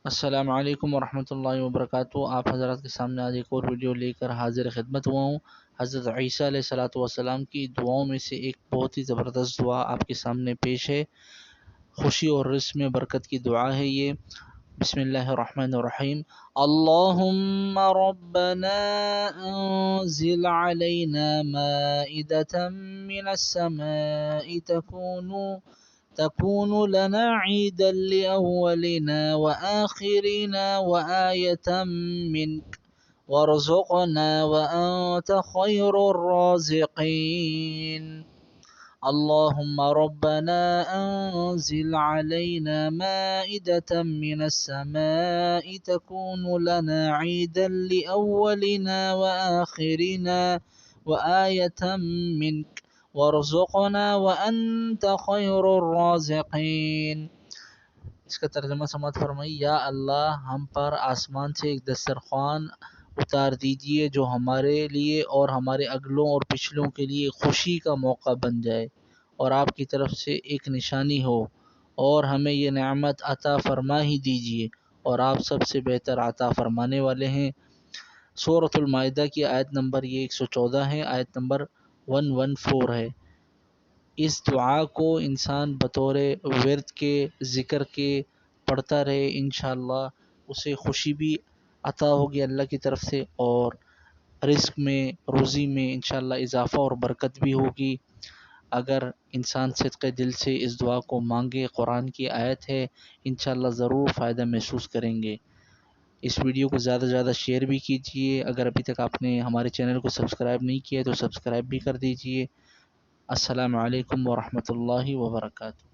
السلام علیکم ورحمۃ اللہ وبرکاتہ۔ آپ حضرات کے سامنے آج ایک اور ویڈیو لے کر حاضر خدمت ہوا ہوں۔ حضرت عیسیٰ علیہ الصلوۃ والسلام کی دعاؤں میں سے ایک بہت ہی زبردست دعا آپ کے سامنے پیش ہے۔ خوشی اور رزق میں برکت کی دعا ہے یہ۔ بسم اللہ الرحمن الرحیم۔ اللہم ربنا انزل علینا مائدۃ من السماء تكون لنا عيدا لأولنا وآخرنا وآية منك وارزقنا وأنت خير الرازقين۔ اللهم ربنا أنزل علينا مائدة من السماء تكون لنا عيدا لأولنا وآخرنا وآية منك وارزقنا وأنت خير الرازقين۔ اس کا ترجمہ سماعت فرمائی۔ یا اللہ، ہم پر آسمان سے ایک دسترخوان اتار دیجئے جو ہمارے لیے اور ہمارے اگلوں اور پچھلوں کے لیے خوشی کا موقع بن جائے، اور آپ کی طرف سے ایک نشانی ہو، اور ہمیں یہ نعمت عطا فرما ہی دیجئے، اور آپ سب سے بہتر عطا فرمانے والے ہیں۔ سورۃ المائدہ کی آیت نمبر یہ 114 ہے، آیت نمبر 114 ہے۔ اس دعا کو انسان بطور ورد کے، ذکر کے پڑھتا رہے، انشاءاللہ اسے خوشی بھی عطا ہوگی اللہ کی طرف سے، اور رزق میں، روزی میں انشاءاللہ اضافہ اور برکت بھی ہوگی۔ اگر انسان صدقے دل سے اس دعا کو مانگے، قرآن کی آیت ہے، انشاءاللہ ضرور فائدہ محسوس کریں گے۔ اس ویڈیو کو زیادہ سے زیادہ شیئر بھی کیجئے۔ اگر ابھی تک آپ نے ہمارے چینل کو سبسکرائب نہیں کیا تو سبسکرائب بھی کر دیجئے۔ السلام علیکم ورحمۃ اللہ وبرکاتہ۔